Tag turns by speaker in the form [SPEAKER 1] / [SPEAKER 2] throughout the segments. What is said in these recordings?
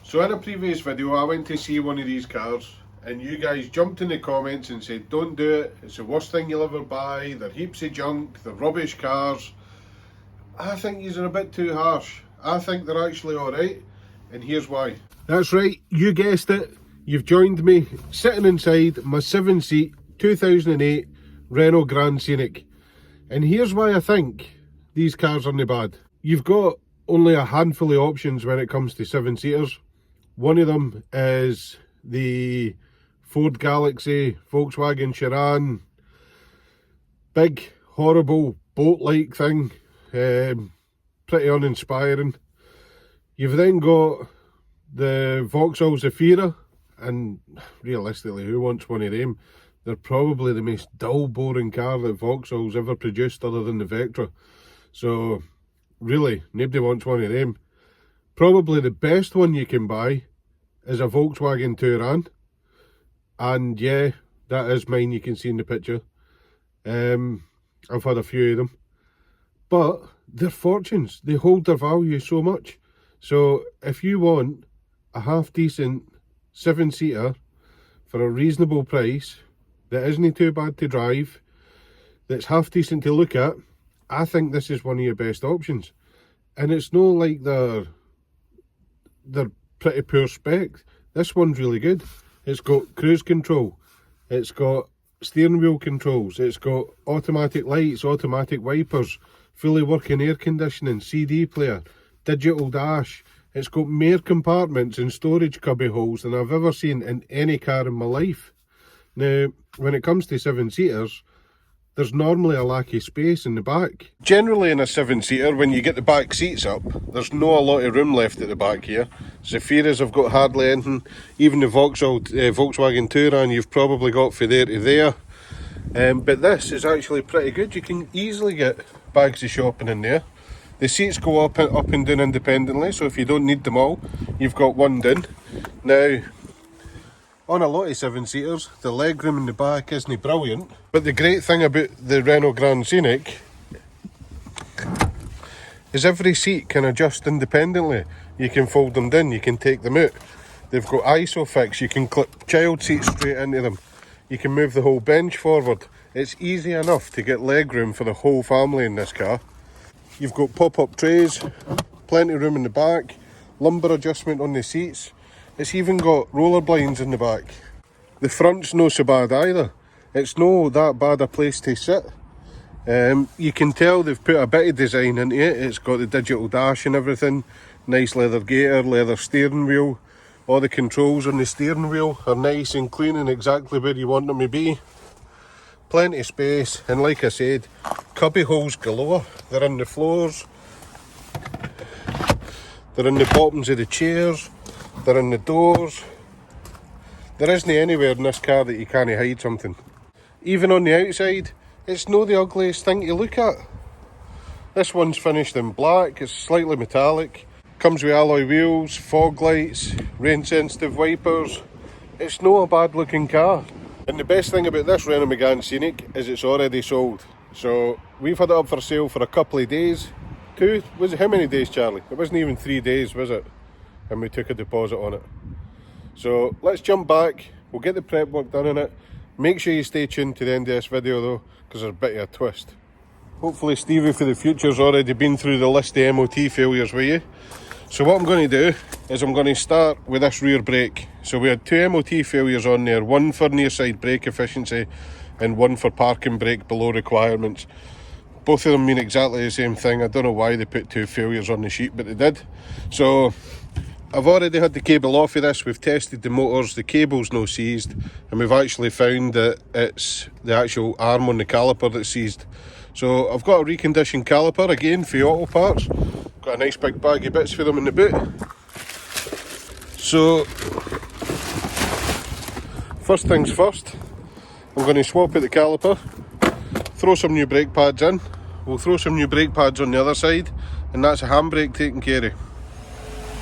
[SPEAKER 1] So in a previous video I went to see one of these cars and you guys jumped in the comments and said don't do it, it's the worst thing you'll ever buy, they're heaps of junk, they're rubbish cars. I think these are a bit too harsh. I think they're actually alright, and here's why. That's right, you guessed it, you've joined me sitting inside my 7-seat 2008 Renault Grand Scenic. And here's why I think these cars aren't bad. You've got only a handful of options when it comes to 7-seaters. One of them is the Ford Galaxy, Volkswagen Chiron, big, horrible, boat-like thing, pretty uninspiring. You've then got the Vauxhall Zafira, and realistically, who wants one of them? They're probably the most dull, boring car that Vauxhall's ever produced other than the Vectra. So, really, nobody wants one of them. Probably the best one you can buy is a Volkswagen Touran. And yeah, that is mine, you can see in the picture. I've had a few of them. But they're fortunes. They hold their value so much. So if you want a half-decent 7-seater for a reasonable price, that isn't too bad to drive, that's half-decent to look at, I think this is one of your best options. And it's not like they're pretty poor spec. This one's really good. It's got cruise control, it's got steering wheel controls, it's got automatic lights, automatic wipers, fully working air conditioning, CD player, digital dash. It's got more compartments and storage cubby holes than I've ever seen in any car in my life. Now, when it comes to 7-seaters, there's normally a lack of space in the back. Generally in a 7-seater, when you get the back seats up, there's not a lot of room left at the back here. Zafiras have got hardly anything. Even the Volkswagen Touran you've probably got from there to there. But this is actually pretty good. You can easily get bags of shopping in there. The seats go up and down independently, so if you don't need them all, you've got one down. Now, on a lot of 7-seaters, the legroom in the back isn't brilliant, but the great thing about the Renault Grand Scenic is every seat can adjust independently. You can fold them down, you can take them out. They've got ISOFIX, you can clip child seats straight into them. You can move the whole bench forward. It's easy enough to get legroom for the whole family in this car. You've got pop-up trays, plenty of room in the back, lumbar adjustment on the seats. It's even got roller blinds in the back. The front's no so bad either. It's no that bad a place to sit. You can tell they've put a bit of design into it. It's got the digital dash and everything. Nice leather gaiter, leather steering wheel. All the controls on the steering wheel are nice and clean and exactly where you want them to be. Plenty of space, and like I said, cubby holes galore. They're in the floors. They're in the bottoms of the chairs. They're in the doors. There isn't anywhere in this car that you can't hide something. Even on the outside, it's not the ugliest thing to look at. This one's finished in black, it's slightly metallic. Comes with alloy wheels, fog lights, rain sensitive wipers. It's not a bad looking car. And the best thing about this Renault Megane Scenic is it's already sold. So we've had it up for sale for a couple of days. How many days, Charlie? It wasn't even 3 days, was it? And we took a deposit on it. So let's jump back, we'll get the prep work done on it. Make sure you stay tuned to the end of this video though, because there's a bit of a twist. Hopefully Stevie for the future's already been through the list of MOT failures with you. So what I'm going to do is I'm going to start with this rear brake. So we had 2 MOT failures on there, one for near side brake efficiency and one for parking brake below requirements. Both of them mean exactly the same thing. I don't know why they put 2 failures on the sheet, but they did. So I've already had the cable off of this, we've tested the motors, the cable's no seized, and we've actually found that it's the actual arm on the caliper that's seized. So I've got a reconditioned caliper again for AUTOPARTS. Got a nice big bag of bits for them in the boot. So first things first, I'm going to swap out the caliper, throw some new brake pads in. We'll throw some new brake pads on the other side, and that's a handbrake taken care of.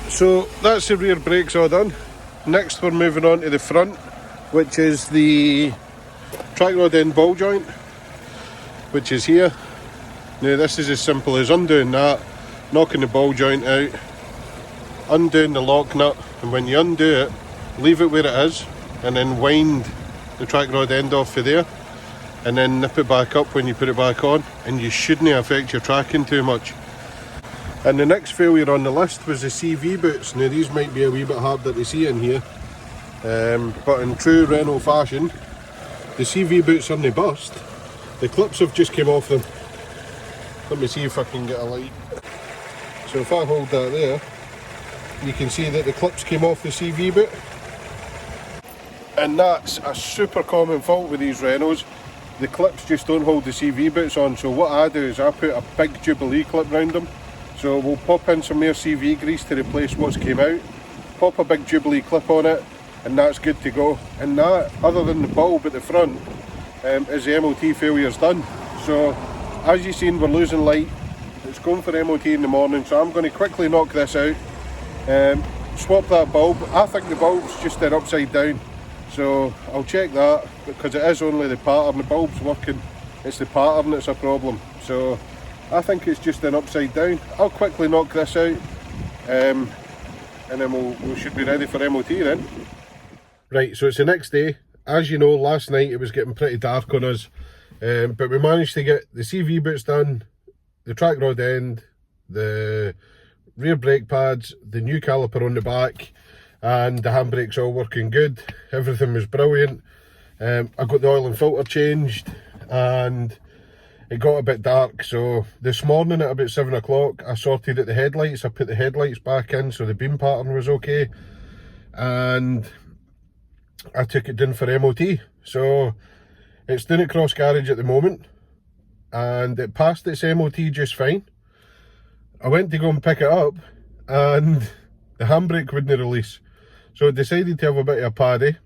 [SPEAKER 1] So that's the rear brakes all done. Next we're moving on to the front, which is the track rod end ball joint, which is here. Now this is as simple as undoing that, knocking the ball joint out, undoing the lock nut, and when you undo it, leave it where it is and then wind the track rod end off for there, and then nip it back up when you put it back on, and you shouldn't affect your tracking too much. And the next failure on the list was the CV boots. Now these might be a wee bit harder to see in here, but in true Renault fashion, the CV boots aren't burst, the clips have just came off them. Let me see if I can get a light. So if I hold that there, you can see that the clips came off the CV boot. And that's a super common fault with these Renaults. The clips just don't hold the CV boots on. So what I do is I put a big Jubilee clip round them. So we'll pop in some more CV grease to replace what's came out, pop a big Jubilee clip on it, and that's good to go. And that, other than the bulb at the front, is the MOT failure's done. So as you've seen, we're losing light. It's going for MOT in the morning, so I'm going to quickly knock this out, swap that bulb. I think the bulb's just there upside down, so I'll check that, because it is only the pattern. The bulb's working, it's the pattern that's a problem. So I think it's just an upside down. I'll quickly knock this out, and then we should be ready for MOT then. Right, so it's the next day. As you know, last night it was getting pretty dark on us, but we managed to get the CV boots done, the track rod end, the rear brake pads, the new caliper on the back, and the handbrake's all working good. Everything was brilliant. I got the oil and filter changed, and it got a bit dark, so this morning at about 7 o'clock I sorted out the headlights. I put the headlights back in so the beam pattern was okay, and I took it down for MOT. So it's down at Cross Garage at the moment, and it passed its MOT just fine. I went to go and pick it up, and the handbrake wouldn't release, so I decided to have a bit of a paddy,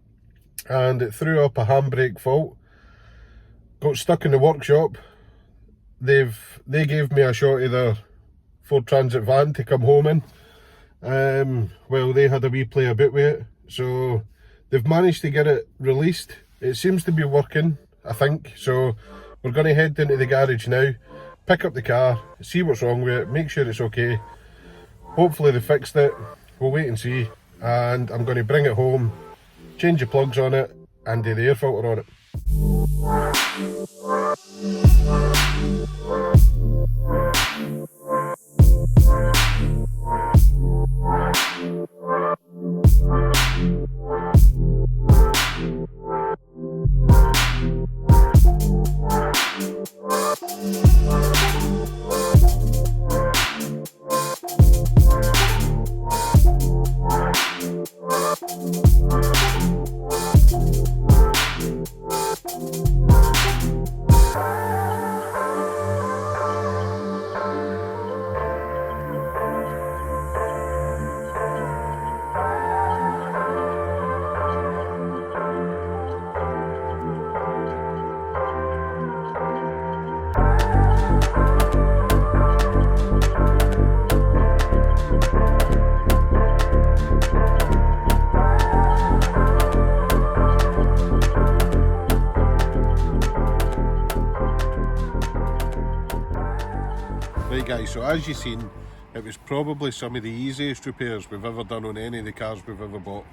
[SPEAKER 1] and it threw up a handbrake fault. Got stuck in the workshop. They gave me a shot of their Ford Transit van to come home in. Well, they had a wee play about with it, so they've managed to get it released. It seems to be working, I think, so we're going to head down to the garage now, pick up the car, see what's wrong with it, make sure it's okay. Hopefully they fixed it, we'll wait and see, and I'm going to bring it home, change the plugs on it, and do the air filter on it. Right guys, so as you've seen, it was probably some of the easiest repairs we've ever done on any of the cars we've ever bought.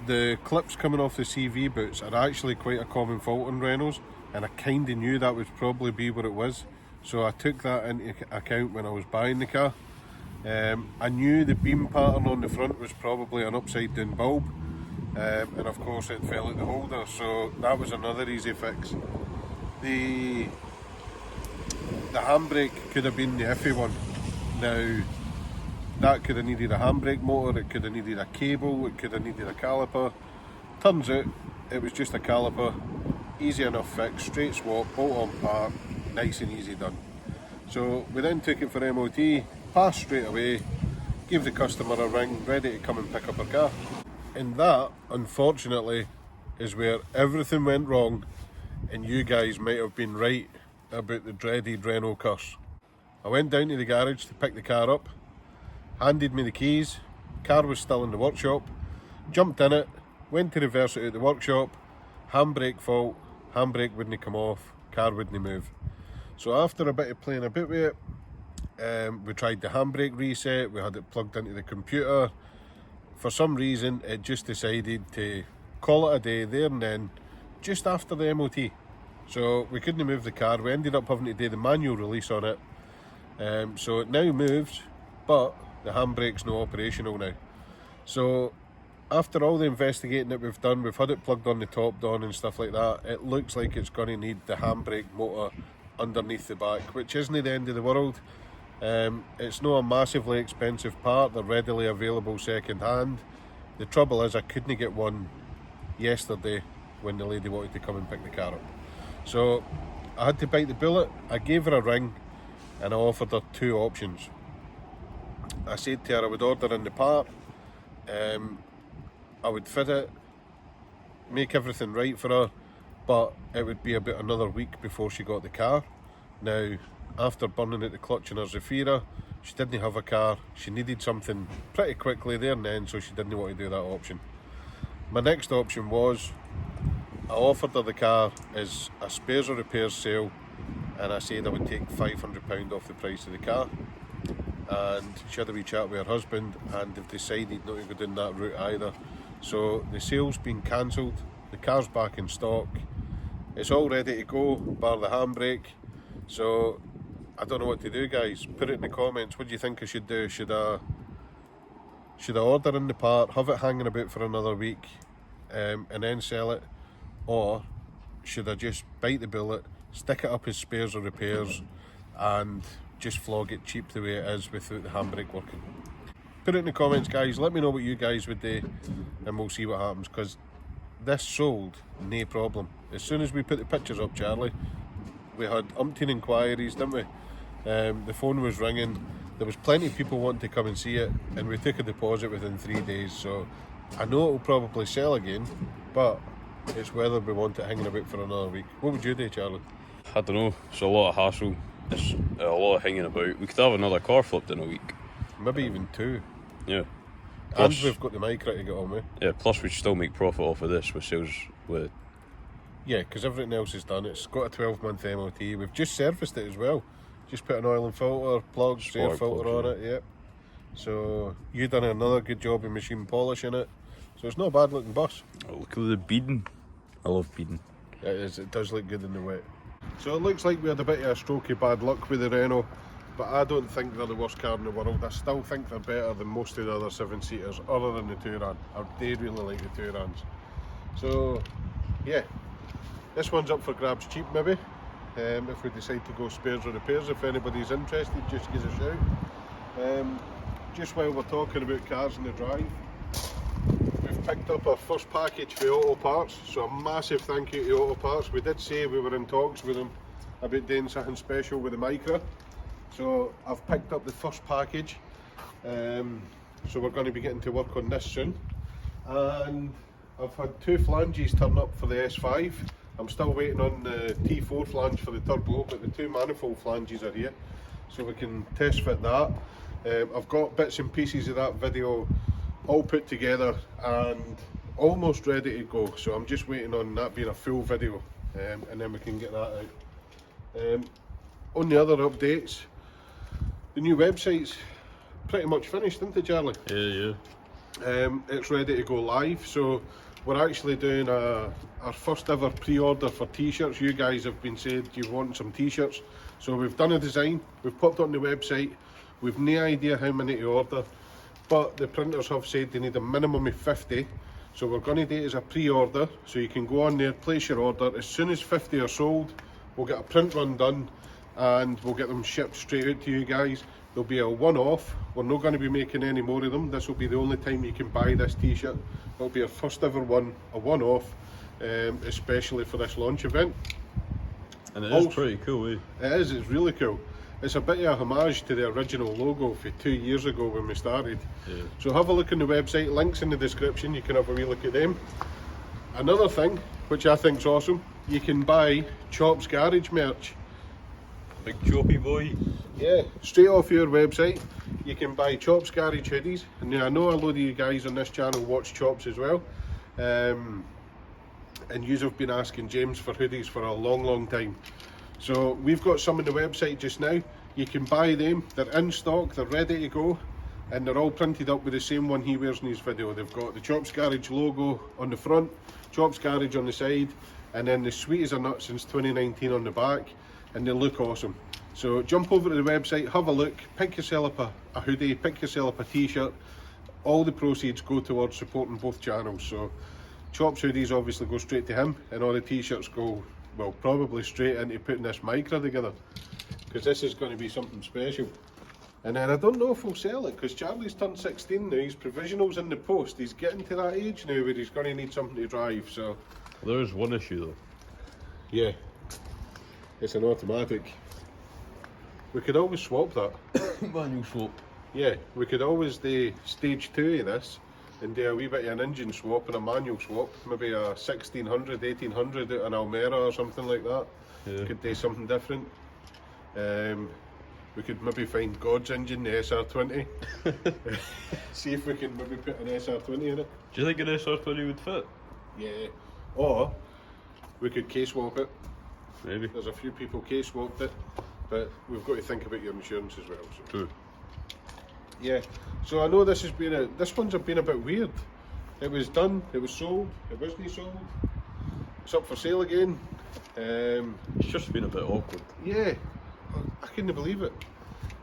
[SPEAKER 1] The clips coming off the CV boots are actually quite a common fault on Renaults, and I kind of knew that would probably be what it was, so I took that into account when I was buying the car. I knew the beam pattern on the front was probably an upside down bulb, and of course it fell at the holder, so that was another easy fix. The handbrake could have been the iffy one. Now, that could have needed a handbrake motor, it could have needed a cable, it could have needed a caliper. Turns out, it was just a caliper, easy enough fix, straight swap, bolt on part, nice and easy done. So we then took it for MOT, passed straight away, gave the customer a ring, ready to come and pick up her car. And that, unfortunately, is where everything went wrong, and you guys might have been right about the dreaded Renault curse. I went down to the garage to pick the car up, handed me the keys, car was still in the workshop, jumped in it, went to reverse it out the workshop, handbrake fault, handbrake wouldn't come off, car wouldn't move. So after a bit of playing about with it, we tried the handbrake reset, we had it plugged into the computer, for some reason it just decided to call it a day there and then, just after the MOT. So we couldn't move the car. We ended up having to do the manual release on it. So it now moves, but the handbrake's not operational now. So after all the investigating that we've done, we've had it plugged on the Topdon and stuff like that, it looks like it's going to need the handbrake motor underneath the back, which isn't the end of the world. It's not a massively expensive part, they're readily available second hand. The trouble is I couldn't get one yesterday when the lady wanted to come and pick the car up. So I had to bite the bullet. I gave her a ring and I offered her two options. I said to her I would order in the part, I would fit it, make everything right for her, but it would be about another week before she got the car. Now, after burning out the clutch in her Zafira, she didn't have a car, she needed something pretty quickly there and then, so she didn't want to do that option. My next option was, I offered her the car as a spares or repairs sale, and I said I would take £500 off the price of the car. And she had a wee chat with her husband and they've decided not to go down that route either. So the sale's been cancelled, the car's back in stock, it's all ready to go, bar the handbrake. So I don't know what to do, guys. Put it in the comments, what do you think I should do? Should I order in the part, have it hanging about for another week and then sell it? Or should I just bite the bullet, stick it up as spares or repairs and just flog it cheap the way it is without the handbrake working? Put it in the comments, guys, let me know what you guys would do and we'll see what happens, because this sold no problem. As soon as we put the pictures up, Charlie, we had umpteen inquiries, didn't we? The phone was ringing, there was plenty of people wanting to come and see it, and we took a deposit within 3 days. So I know it'll probably sell again, but it's whether we want it hanging about for another week. What would you do, Charlie?
[SPEAKER 2] I don't know, it's a lot of hassle, it's a lot of hanging about. We could have another car flipped in a week.
[SPEAKER 1] Maybe even two.
[SPEAKER 2] Yeah.
[SPEAKER 1] And we've got the micro to get on with.
[SPEAKER 2] Yeah, plus we'd still make profit off of this with sales with...
[SPEAKER 1] Yeah, because everything else is done. It's got a 12-month MOT. We've just serviced it as well. Just put an oil and filter, plugs, air filter on it, yep. So you've done another good job in machine polishing it. So it's not a bad looking bus.
[SPEAKER 2] Oh, look at the beading. I love beading.
[SPEAKER 1] It is, it does look good in the wet. So it looks like we had a bit of a stroke of bad luck with the Renault, but I don't think they're the worst car in the world. I still think they're better than most of the other 7-seaters, other than the Touran. I do really like the Tourans. So yeah, this one's up for grabs cheap maybe. If we decide to go spares or repairs, if anybody's interested, just give us a shout. Just while we're talking about cars in the drive, we've picked up our first package for AUTOPARTS, so a massive thank you to AUTOPARTS. We did say we were in talks with them about doing something special with the Micra, so I've picked up the first package, so we're going to be getting to work on this soon. And I've had two flanges turn up for the S5. I'm still waiting on the T4 flange for the turbo, but the two manifold flanges are here, so we can test fit that. I've got bits and pieces of that video all put together and almost ready to go, so I'm just waiting on that being a full video, and then we can get that out. On the other updates, the new website's pretty much finished, isn't it, Charlie?
[SPEAKER 2] Yeah.
[SPEAKER 1] It's ready to go live, so we're actually doing our first ever pre-order for t-shirts. You guys have been saying you want some t-shirts, so we've done a design, we've put it on the website. We've no idea how many to order, but the printers have said they need a minimum of 50, so we're going to do it as a pre-order, so you can go on there, place your order. As soon as 50 are sold, we'll get a print run done and we'll get them shipped straight out to you guys. There'll be a one-off, we're not going to be making any more of them. This will be the only time you can buy this t-shirt. It'll be our first ever one, a one-off, especially for this launch event.
[SPEAKER 2] And it is pretty cool, eh?
[SPEAKER 1] It is, it's really cool. It's a bit of a homage to the original logo for 2 years ago when we started. Yeah. So have a look on the website, links in the description, you can have a wee look at them. Another thing, which I think's awesome, you can buy Chop's Garage merch.
[SPEAKER 2] Big choppy boy.
[SPEAKER 1] Yeah, straight off your website, you can buy Chop's Garage hoodies. And I know a load of you guys on this channel watch Chops as well. And yous have been asking James for hoodies for a long time. So we've got some on the website just now. You can buy them, they're in stock, they're ready to go. and they're all printed up with the same one he wears in his video. They've got the Chops Garage logo on the front, Chops Garage on the side, and then the sweet as a nut since 2019 on the back, and they look awesome. So jump over to the website, have a look, pick yourself up a hoodie, pick yourself up a t-shirt. All the proceeds go towards supporting both channels. So Chops hoodies obviously go straight to him, and all the t-shirts go, well, probably straight into putting this micro together, because this is going to be something special. And then I don't know if we'll sell it, because Charlie's turned 16 now, his provisional's in the post, he's getting to that age now where he's going to need something to drive, so...
[SPEAKER 2] There's one issue though.
[SPEAKER 1] Yeah, it's an automatic. We could always swap that.
[SPEAKER 2] Manual swap.
[SPEAKER 1] Yeah, we could always do stage 2 of this and do a wee bit of an engine swap and a manual swap, maybe a 1600, 1800 out an Almera or something like that.
[SPEAKER 2] Yeah.
[SPEAKER 1] Could do something different. We could maybe find God's engine, the SR20. See if we can maybe put an SR20 in it.
[SPEAKER 2] Do you think an SR20 would fit?
[SPEAKER 1] Yeah. Or we could K-swap it.
[SPEAKER 2] Maybe.
[SPEAKER 1] There's a few people K-swapped it, but we've got to think about your insurance as well. So.
[SPEAKER 2] True.
[SPEAKER 1] Yeah. So I know this has been this one's been a bit weird. It was done, it was sold, it wasn't sold. It's up for sale again.
[SPEAKER 2] It's just been a bit awkward.
[SPEAKER 1] Yeah. I couldn't believe it.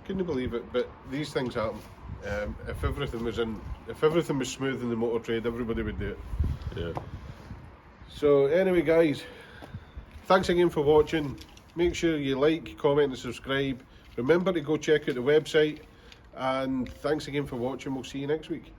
[SPEAKER 1] Couldn't believe it, but these things happen. If everything was smooth in the motor trade, everybody would do it.
[SPEAKER 2] Yeah.
[SPEAKER 1] So anyway, guys, thanks again for watching. Make sure you like, comment and subscribe. Remember to go check out the website, and thanks again for watching. We'll see you next week.